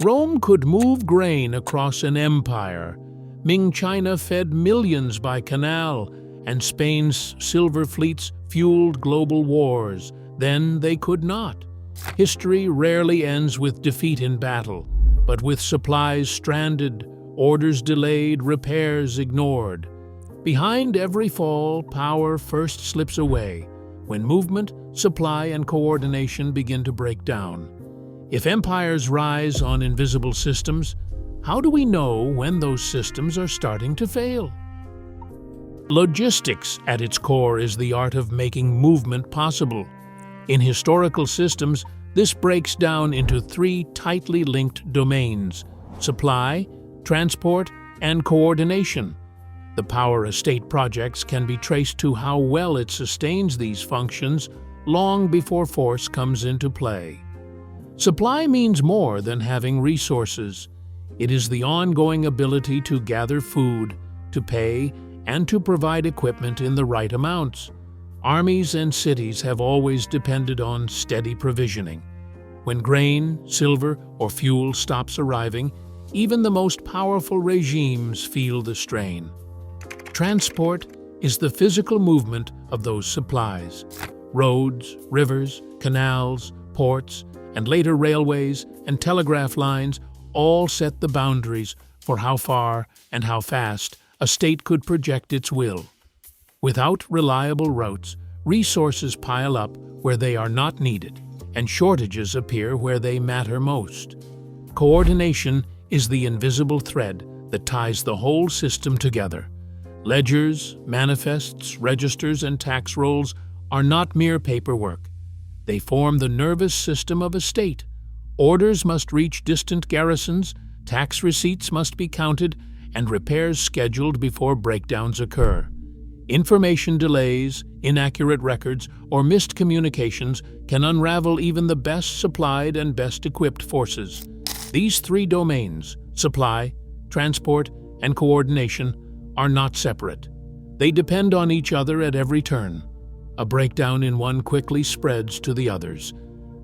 Rome could move grain across an empire. Ming China fed millions by canal, and Spain's silver fleets fueled global wars. Then they could not. History rarely ends with defeat in battle, but with supplies stranded, orders delayed, repairs ignored. Behind every fall, power first slips away, when movement, supply, and coordination begin to break down. If empires rise on invisible systems, how do we know when those systems are starting to fail? Logistics, at its core, is the art of making movement possible. In historical systems, this breaks down into three tightly linked domains: supply, transport, and coordination. The power of state projects can be traced to how well it sustains these functions long before force comes into play. Supply means more than having resources. It is the ongoing ability to gather food, to pay, and to provide equipment in the right amounts. Armies and cities have always depended on steady provisioning. When grain, silver, or fuel stops arriving, even the most powerful regimes feel the strain. Transport is the physical movement of those supplies. Roads, rivers, canals, ports, and later railways and telegraph lines all set the boundaries for how far and how fast a state could project its will. Without reliable routes, resources pile up where they are not needed, and shortages appear where they matter most. Coordination is the invisible thread that ties the whole system together. Ledgers, manifests, registers, and tax rolls are not mere paperwork. They form the nervous system of a state. Orders must reach distant garrisons, tax receipts must be counted, and repairs scheduled before breakdowns occur. Information delays, inaccurate records, or missed communications can unravel even the best supplied and best equipped forces. These three domains, supply, transport, and coordination, are not separate. They depend on each other at every turn. A breakdown in one quickly spreads to the others.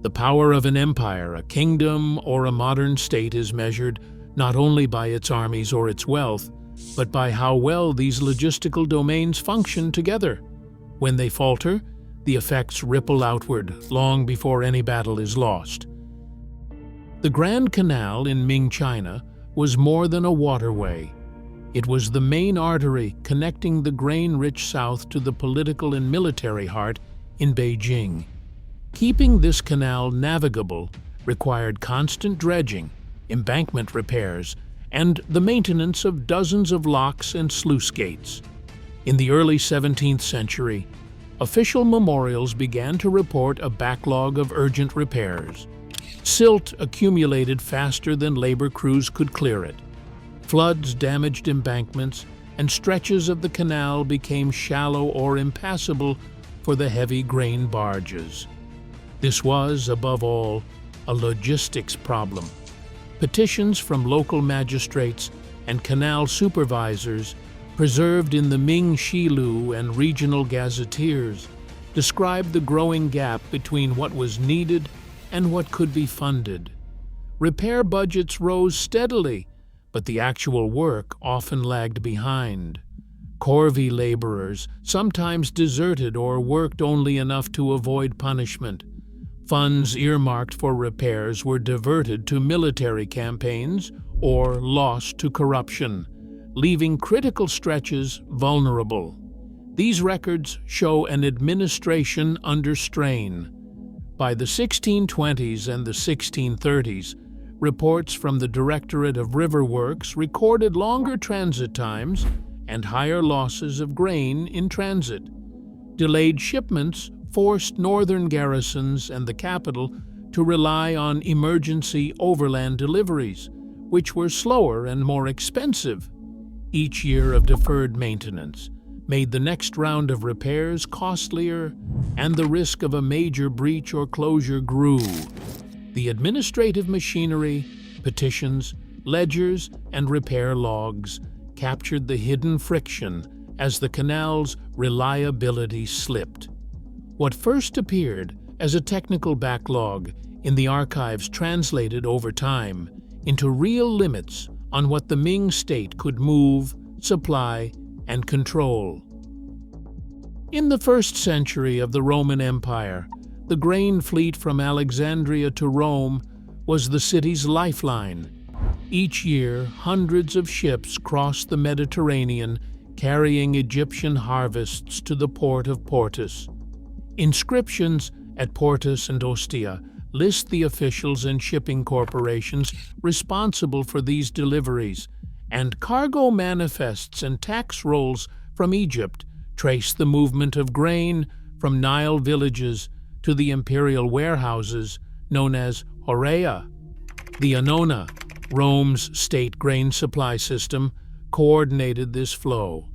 The power of an empire, a kingdom, or a modern state is measured not only by its armies or its wealth, but by how well these logistical domains function together. When they falter, the effects ripple outward long before any battle is lost. The Grand Canal in Ming China was more than a waterway. It was the main artery connecting the grain-rich south to the political and military heart in Beijing. Keeping this canal navigable required constant dredging, embankment repairs, and the maintenance of dozens of locks and sluice gates. In the early 17th century, official memorials began to report a backlog of urgent repairs. Silt accumulated faster than labor crews could clear it. Floods damaged embankments, and stretches of the canal became shallow or impassable for the heavy grain barges. This was, above all, a logistics problem. Petitions from local magistrates and canal supervisors, preserved in the Ming Shilu and regional gazetteers, described the growing gap between what was needed and what could be funded. Repair budgets rose steadily, but the actual work often lagged behind. Corvée laborers sometimes deserted or worked only enough to avoid punishment. Funds earmarked for repairs were diverted to military campaigns or lost to corruption, leaving critical stretches vulnerable. These records show an administration under strain. By the 1620s and the 1630s, reports from the Directorate of River Works recorded longer transit times and higher losses of grain in transit. Delayed shipments forced northern garrisons and the capital to rely on emergency overland deliveries, which were slower and more expensive. Each year of deferred maintenance made the next round of repairs costlier, and the risk of a major breach or closure grew. The administrative machinery, petitions, ledgers, and repair logs captured the hidden friction as the canal's reliability slipped. What first appeared as a technical backlog in the archives translated over time into real limits on what the Ming state could move, supply, and control. In the 1st century of the Roman Empire, the grain fleet from Alexandria to Rome was the city's lifeline. Each year, hundreds of ships crossed the Mediterranean carrying Egyptian harvests to the port of Portus. Inscriptions at Portus and Ostia list the officials and shipping corporations responsible for these deliveries, and cargo manifests and tax rolls from Egypt trace the movement of grain from Nile villages to the imperial warehouses known as Horea. The Annona, Rome's state grain supply system, coordinated this flow.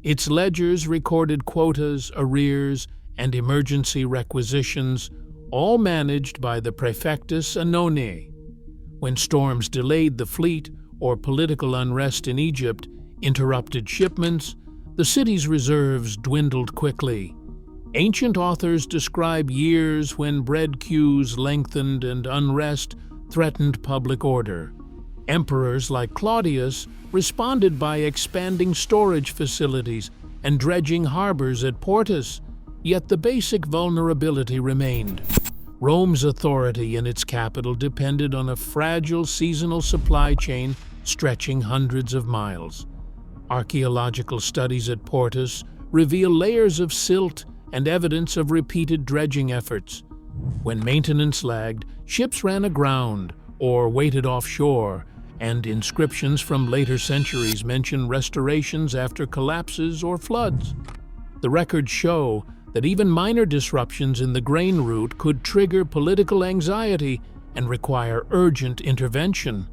Its ledgers recorded quotas, arrears, and emergency requisitions, all managed by the Praefectus Annonae. When storms delayed the fleet or political unrest in Egypt interrupted shipments, the city's reserves dwindled quickly. Ancient authors describe years when bread queues lengthened and unrest threatened public order. Emperors like Claudius responded by expanding storage facilities and dredging harbors at Portus, yet the basic vulnerability remained. Rome's authority in its capital depended on a fragile seasonal supply chain stretching hundreds of miles. Archaeological studies at Portus reveal layers of silt and evidence of repeated dredging efforts. When maintenance lagged, ships ran aground or waited offshore, and inscriptions from later centuries mention restorations after collapses or floods. The records show that even minor disruptions in the grain route could trigger political anxiety and require urgent intervention.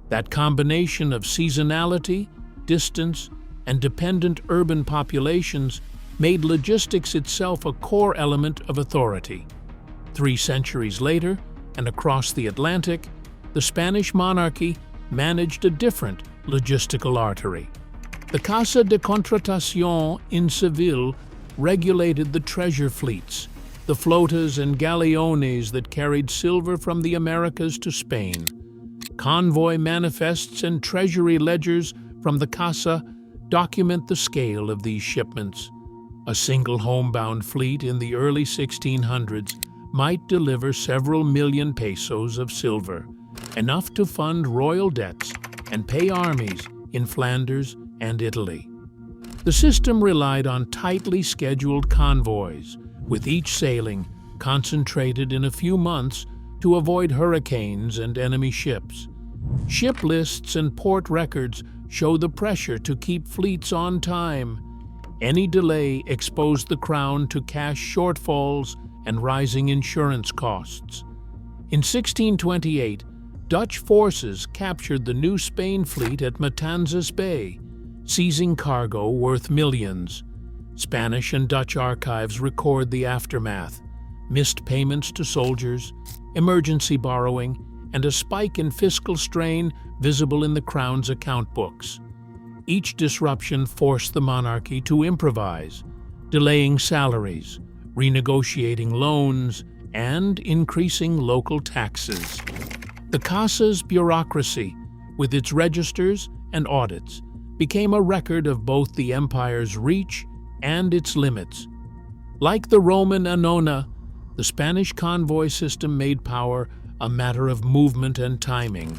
That combination of seasonality, distance, and dependent urban populations made logistics itself a core element of authority. 3 centuries later, and across the Atlantic, the Spanish monarchy managed a different logistical artery. The Casa de Contratación in Seville regulated the treasure fleets, the flotas and galeones that carried silver from the Americas to Spain. Convoy manifests and treasury ledgers from the Casa document the scale of these shipments. A single homebound fleet in the early 1600s might deliver several million pesos of silver, enough to fund royal debts and pay armies in Flanders and Italy. The system relied on tightly scheduled convoys, with each sailing concentrated in a few months to avoid hurricanes and enemy ships. Ship lists and port records show the pressure to keep fleets on time. Any delay exposed the crown to cash shortfalls and rising insurance costs. In 1628, Dutch forces captured the New Spain fleet at Matanzas Bay, seizing cargo worth millions. Spanish and Dutch archives record the aftermath: missed payments to soldiers, emergency borrowing, and a spike in fiscal strain visible in the Crown's account books. Each disruption forced the monarchy to improvise, delaying salaries, renegotiating loans, and increasing local taxes. The Casa's bureaucracy, with its registers and audits, became a record of both the empire's reach and its limits. Like the Roman Annona, the Spanish convoy system made power a matter of movement and timing.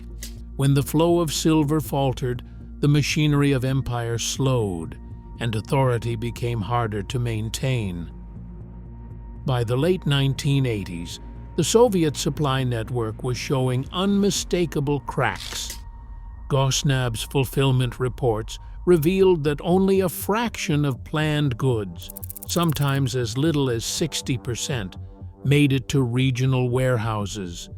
When the flow of silver faltered, the machinery of empire slowed, and authority became harder to maintain. By the late 1980s, the Soviet supply network was showing unmistakable cracks. Gosnab's fulfillment reports revealed that only a fraction of planned goods, sometimes as little as 60%, made it to regional warehouses.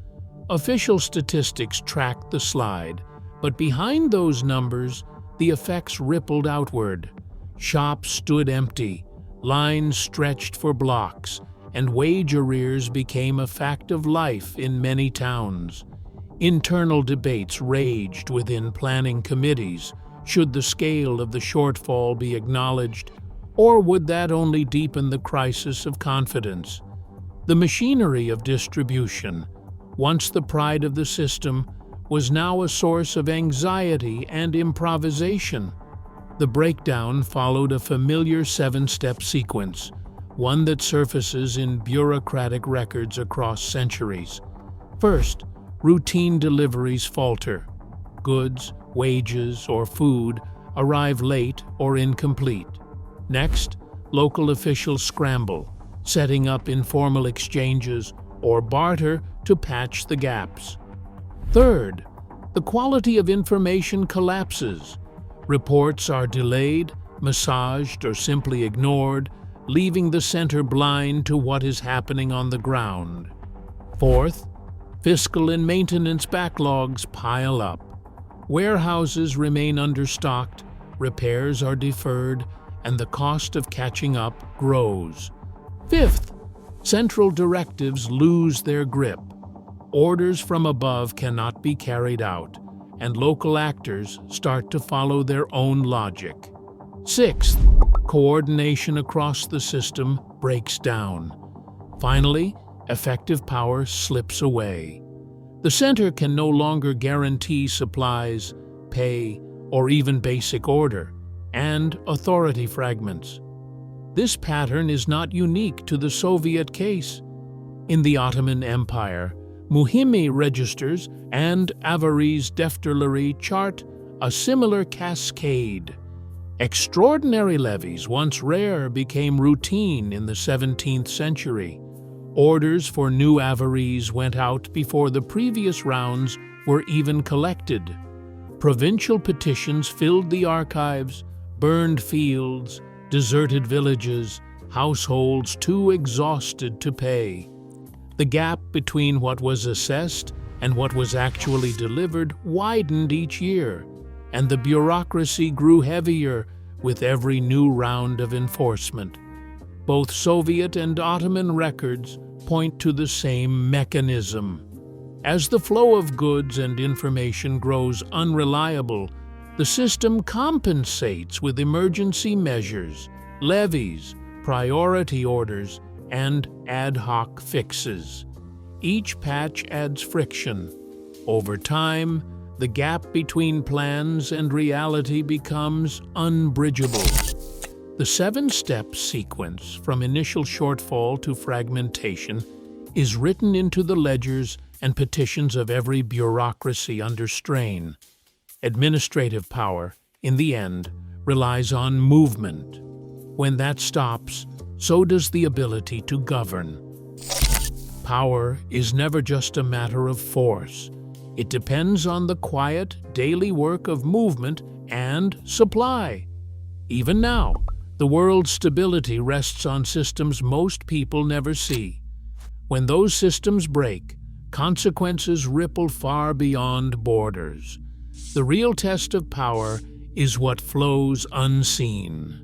Official statistics tracked the slide, but behind those numbers, the effects rippled outward. Shops stood empty, lines stretched for blocks, and wage arrears became a fact of life in many towns. Internal debates raged within planning committees. Should the scale of the shortfall be acknowledged, or would that only deepen the crisis of confidence? The machinery of distribution, once the pride of the system, was now a source of anxiety and improvisation. The breakdown followed a familiar seven-step sequence, one that surfaces in bureaucratic records across centuries. First, routine deliveries falter. Goods, wages, or food arrive late or incomplete. Next, local officials scramble, setting up informal exchanges or barter to patch the gaps. Third, the quality of information collapses. Reports are delayed, massaged, or simply ignored, leaving the center blind to what is happening on the ground. Fourth, fiscal and maintenance backlogs pile up. Warehouses remain understocked, repairs are deferred, and the cost of catching up grows. Fifth, central directives lose their grip. Orders from above cannot be carried out, and local actors start to follow their own logic. Sixth, coordination across the system breaks down. Finally, effective power slips away. The center can no longer guarantee supplies, pay, or even basic order, and authority fragments. This pattern is not unique to the Soviet case. In the Ottoman Empire, Muhimi registers and Avari's Defterleri chart a similar cascade. Extraordinary levies, once rare, became routine in the 17th century. Orders for new Avaries went out before the previous rounds were even collected. Provincial petitions filled the archives, burned fields, deserted villages, households too exhausted to pay. The gap between what was assessed and what was actually delivered widened each year, and the bureaucracy grew heavier with every new round of enforcement. Both Soviet and Ottoman records point to the same mechanism. As the flow of goods and information grows unreliable, the system compensates with emergency measures, levies, priority orders, and ad hoc fixes. Each patch adds friction. Over time, the gap between plans and reality becomes unbridgeable. The seven-step sequence, from initial shortfall to fragmentation, is written into the ledgers and petitions of every bureaucracy under strain. Administrative power, in the end, relies on movement. When that stops, so does the ability to govern. Power is never just a matter of force. It depends on the quiet, daily work of movement and supply. Even now, the world's stability rests on systems most people never see. When those systems break, consequences ripple far beyond borders. The real test of power is what flows unseen.